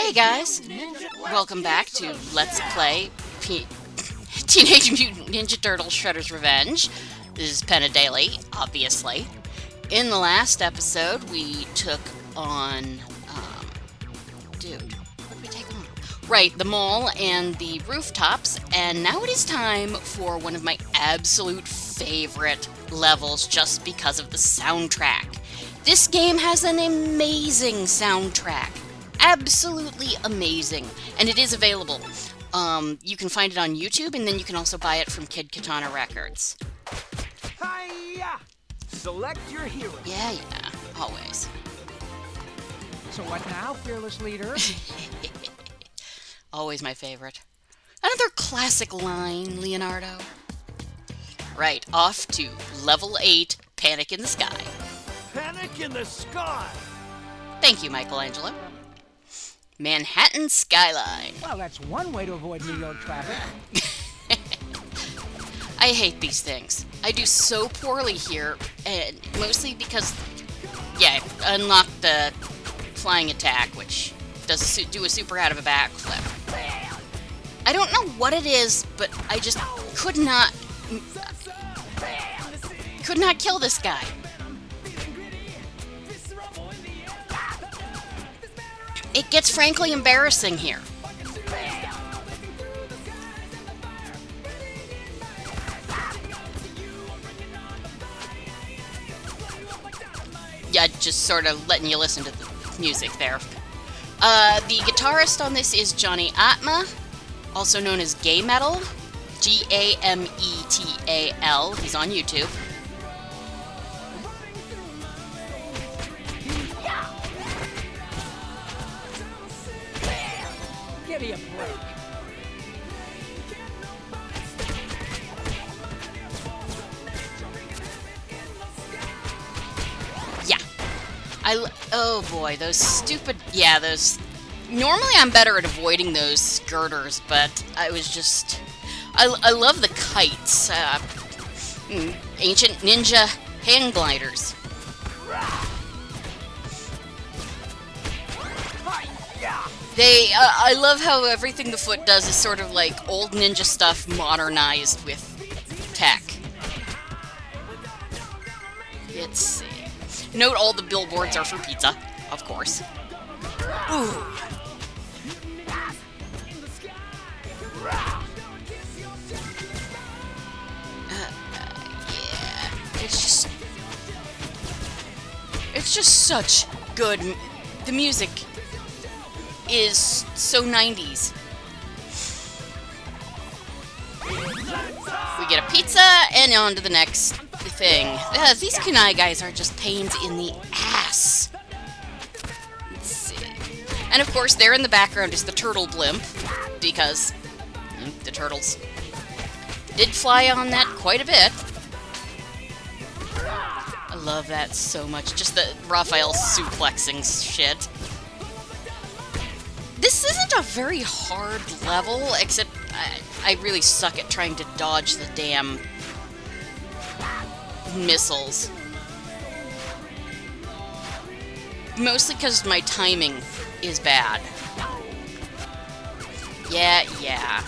Hey guys, welcome back to Let's Play Teenage Mutant Ninja Turtles Shredder's Revenge. This is Penna Daily, obviously. In the last episode, we took on, dude, what did we take on? Right, the mall and the rooftops, and now it is time for one of my absolute favorite levels just because of the soundtrack. This game has an amazing soundtrack. Absolutely amazing. And it is available. You can find it on YouTube, and then you can also buy it from Kid Katana Records. Hi-ya! Select your hero. Yeah, always. So what now, fearless leader? Always my favorite. Another classic line, Leonardo. Right, off to level 8, Panic in the Sky. Panic in the sky! Thank you, Michelangelo. Manhattan Skyline. Well, that's one way to avoid New York traffic. I hate these things. I do so poorly here, and mostly because, yeah, I unlocked the flying attack, which does do a super out of a backflip. I don't know what it is, but I just could not kill this guy. It gets frankly embarrassing here. Yeah, just sort of letting you listen to the music there. The guitarist on this is Johnny Atma, also known as Gay Metal, G-A-M-E-T-A-L. He's on YouTube. Give me a break. Yeah. Oh boy, those stupid... Yeah, those... Normally I'm better at avoiding those skirters, but I was just... I love the kites. Ancient ninja hang gliders. I love how everything the foot does is sort of like old ninja stuff modernized with tech. Let's see. Note all the billboards are for pizza, of course. Ooh. Yeah. It's just such good... The music is so 90s. We get a pizza, and on to the next thing. These kunai guys are just pains in the ass. Let's see. And of course, there in the background is the turtle blimp, because the turtles did fly on that quite a bit. I love that so much. Just the Raphael suplexing shit. This isn't a very hard level, except I really suck at trying to dodge the damn missiles. Mostly because my timing is bad. Yeah.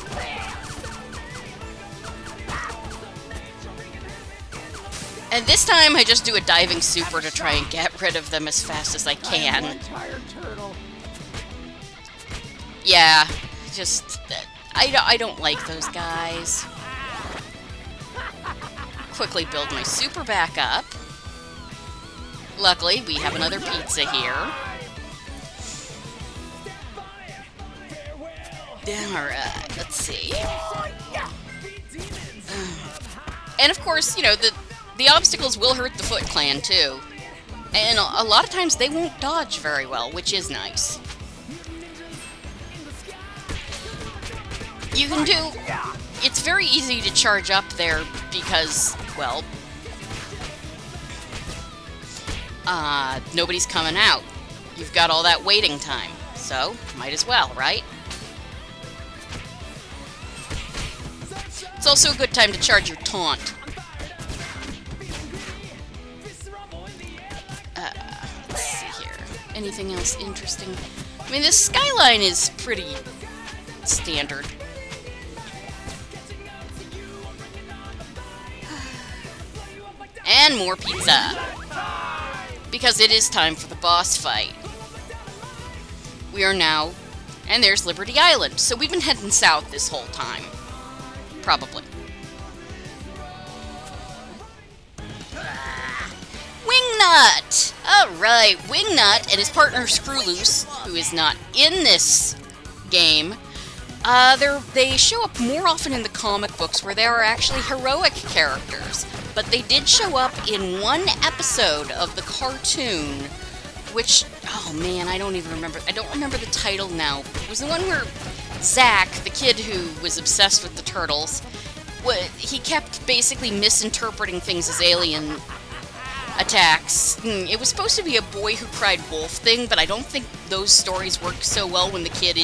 And this time I just do a diving super to try and get rid of them as fast as I can. Yeah, just... I don't like those guys. Quickly build my super back up. Luckily, we have another pizza here. Alright, let's see. And of course, you know, the obstacles will hurt the Foot Clan, too. And a lot of times they won't dodge very well, which is nice. You can do... It's very easy to charge up there because, well... nobody's coming out. You've got all that waiting time. So, might as well, right? It's also a good time to charge your taunt. Let's see here. Anything else interesting? I mean, this Skyline is pretty standard. And more pizza. Because it is time for the boss fight. We are now... And there's Liberty Island. So we've been heading south this whole time. Probably. Wingnut! Alright, Wingnut and his partner Screwloose, who is not in this game, they show up more often in the comic books where they are actually heroic characters. But they did show up in one episode of the cartoon, which, oh man, I don't even remember. I don't remember the title now. It was the one where Zach, the kid who was obsessed with the turtles, he kept basically misinterpreting things as alien attacks. It was supposed to be a boy who cried wolf thing, but I don't think those stories work so well when the kid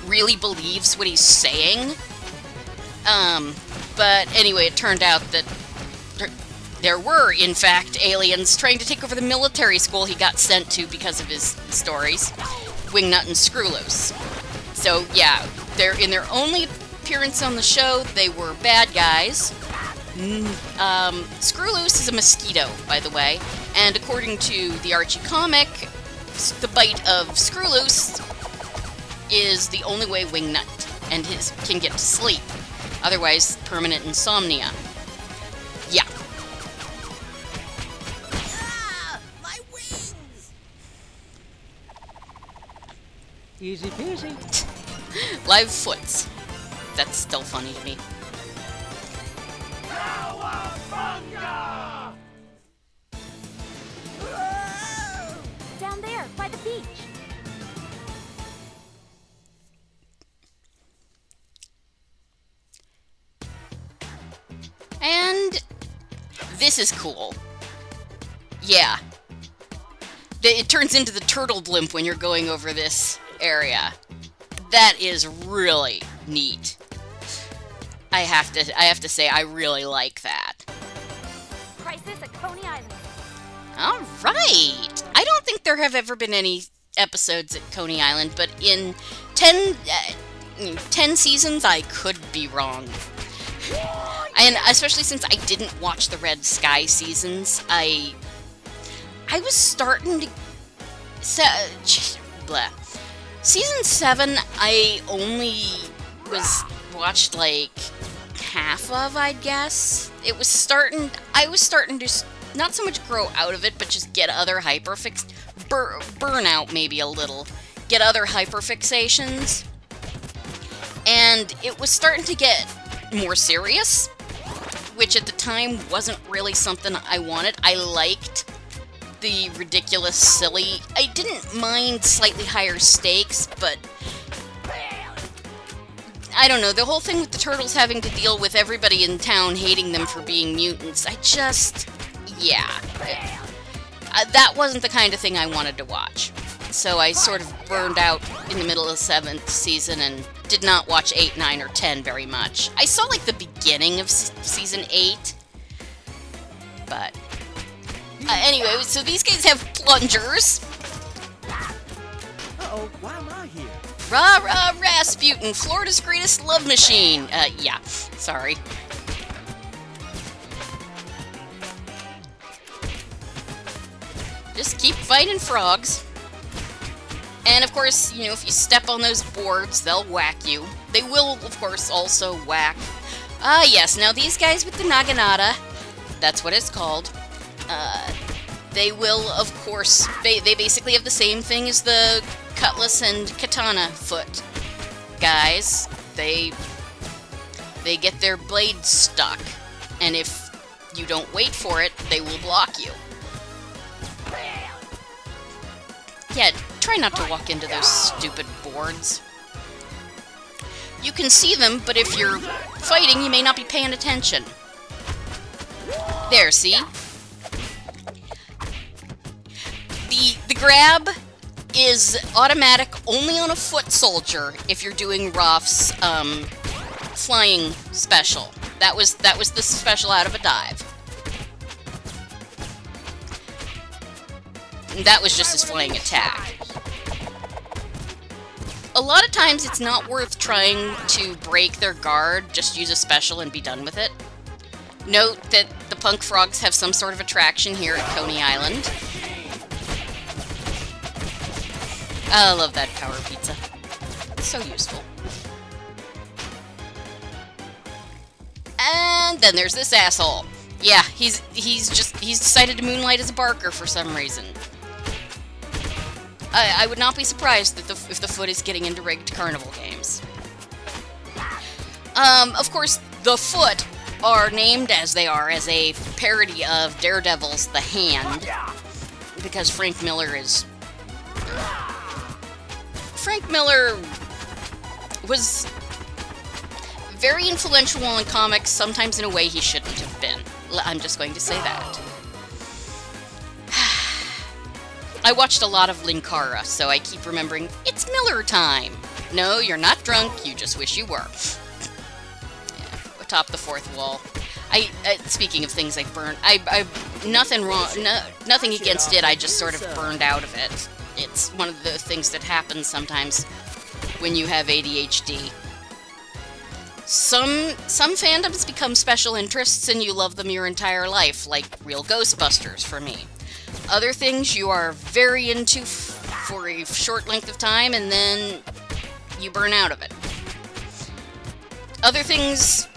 really believes what he's saying. But anyway, it turned out that there were, in fact, aliens trying to take over the military school he got sent to because of his stories. Wingnut and Screwloose. So, yeah, in their only appearance on the show, they were bad guys. Screwloose is a mosquito, by the way, and according to the Archie comic, the bite of Screwloose is the only way Wingnut and his can get to sleep. Otherwise, permanent insomnia. Yeah. Ah, my wings! Easy peasy. Live foots. That's still funny to me. Down there, by the beach. And this is cool. Yeah. It turns into the turtle blimp when you're going over this area. That is really neat. I have to say, I really like that. Crisis at Coney Island. All right. I don't think there have ever been any episodes at Coney Island, but in 10 seasons, I could be wrong. And especially since I didn't watch the Red Sky seasons, I was starting to... Season 7, I only watched like half of, I'd guess. I was starting to not so much grow out of it, but just get other burn out maybe a little, get other hyperfixations. And it was starting to get more serious, which at the time wasn't really something I wanted. I liked the ridiculous, silly. I didn't mind slightly higher stakes, but I don't know, the whole thing with the turtles having to deal with everybody in town hating them for being mutants, that wasn't the kind of thing I wanted to watch. So I sort of burned out in the middle of the 7th season and did not watch 8, 9, or 10 very much. I saw, like, the beginning of season 8, but... anyway, so these guys have plungers. Uh-oh, why am I here? Rah-rah Rasputin, Florida's greatest love machine. Yeah, sorry. Just keep fighting frogs. And of course, you know, if you step on those boards, they'll whack you. They will, of course, also whack. Yes, now these guys with the Naginata, that's what it's called, they will, of course, they basically have the same thing as the Cutlass and Katana foot guys. They get their blades stuck, and if you don't wait for it, they will block you. Yeah, try not to walk into those stupid boards. You can see them, but if you're fighting, you may not be paying attention. There, see? The grab is automatic only on a foot soldier if you're doing Roth's flying special. That was the special out of a dive. And that was just his flying attack. A lot of times it's not worth trying to break their guard, just use a special and be done with it. Note that the punk frogs have some sort of attraction here at Coney Island. I love that power pizza. It's so useful. And then there's this asshole. Yeah, he's decided to moonlight as a barker for some reason. I would not be surprised that if the Foot is getting into rigged carnival games. Of course, the Foot are named as they are as a parody of Daredevil's The Hand, because Frank Miller was very influential in comics, sometimes in a way he shouldn't have been. I'm just going to say that. I watched a lot of Linkara, so I keep remembering, it's Miller time! No, you're not drunk, you just wish you were. Yeah, atop the fourth wall. Speaking of things I burned, nothing wrong, nothing against it, I just sort of burned out of it. It's one of the things that happens sometimes when you have ADHD. Some fandoms become special interests and you love them your entire life, like real Ghostbusters for me. Other things you are very into for a short length of time and then you burn out of it. Other things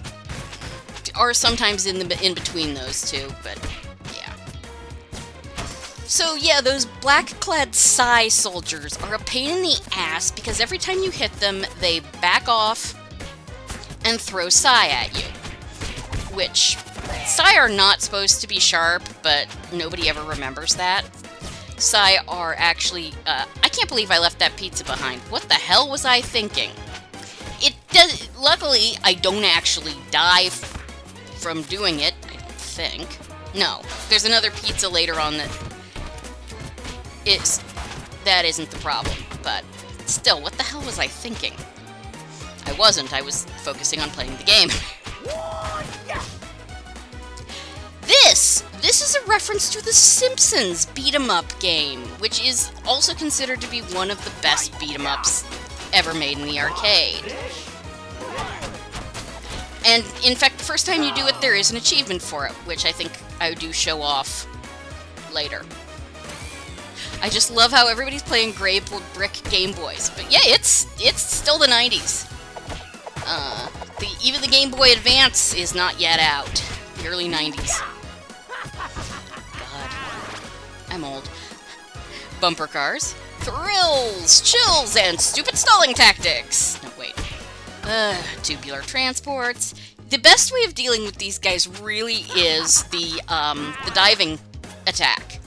are sometimes in between those two, but yeah. So yeah, those black-clad Psy soldiers are a pain in the ass because every time you hit them, they back off and throw Psy at you. Which, Psy are not supposed to be sharp, but nobody ever remembers that. Psy are actually, I can't believe I left that pizza behind. What the hell was I thinking? Luckily, I don't actually die from doing it, I don't think. No, there's another pizza later on that isn't the problem, but still, what the hell was I thinking? I wasn't, I was focusing on playing the game. This is a reference to the Simpsons beat-em-up game, which is also considered to be one of the best beat-em-ups ever made in the arcade. And, in fact, the first time you do it, there is an achievement for it, which I think I do show off later. I just love how everybody's playing gray brick Game Boys. But yeah, it's still the 90s. Even the Game Boy Advance is not yet out. The early 90s. God. I'm old. Bumper cars. Thrills, chills, and stupid stalling tactics. No, wait. Tubular transports. The best way of dealing with these guys really is the diving attack.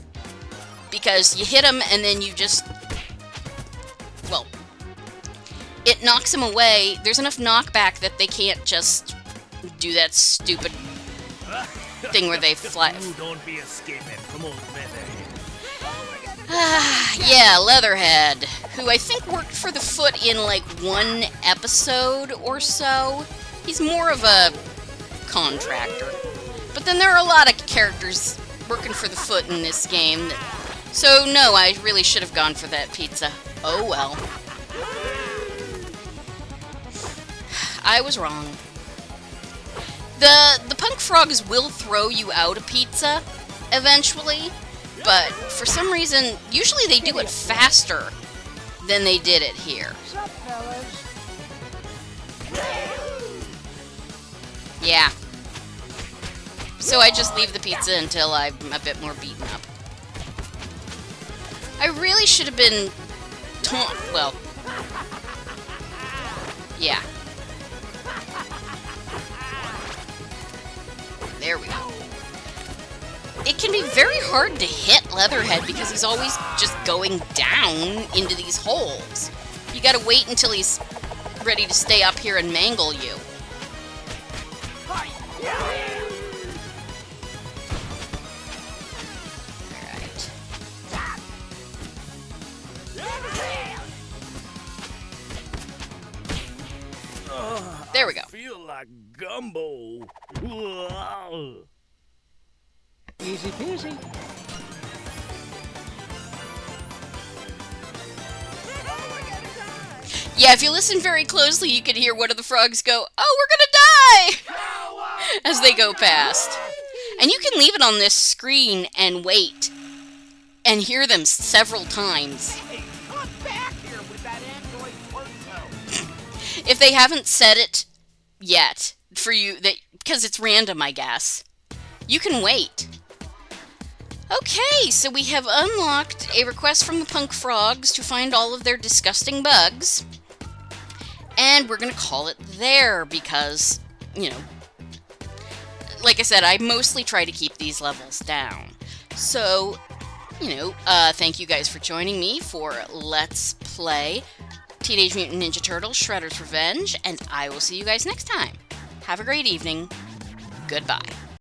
Because you hit them and then you just... Well, it knocks them away. There's enough knockback that they can't just do that stupid thing where they fly. Don't be escaping from old Yeah, Leatherhead, who I think worked for the Foot in like one episode or so. He's more of a contractor. But then there are a lot of characters working for the Foot in this game. So no, I really should have gone for that pizza. Oh well. I was wrong. The punk frogs will throw you out a pizza eventually, but for some reason, usually they do it faster than they did it here. What's up, fellas? Yeah. So I just leave the pizza until I'm a bit more beaten up. I really should have been well, yeah. There we go. It can be very hard to hit Leatherhead because he's always just going down into these holes. You gotta wait until he's ready to stay up here and mangle you. Alright. There we go. I feel like gumbo. Easy peasy. Yeah, if you listen very closely, you can hear one of the frogs go, "Oh, we're gonna die!" as they go past. And you can leave it on this screen and wait and hear them several times. Hey, come back here with that android torso. If they haven't said it yet for you, because it's random, I guess, you can wait. Okay, so we have unlocked a request from the punk frogs to find all of their disgusting bugs. And we're going to call it there because, you know, like I said, I mostly try to keep these levels down. So, you know, thank you guys for joining me for Let's Play Teenage Mutant Ninja Turtles Shredder's Revenge, and I will see you guys next time. Have a great evening. Goodbye.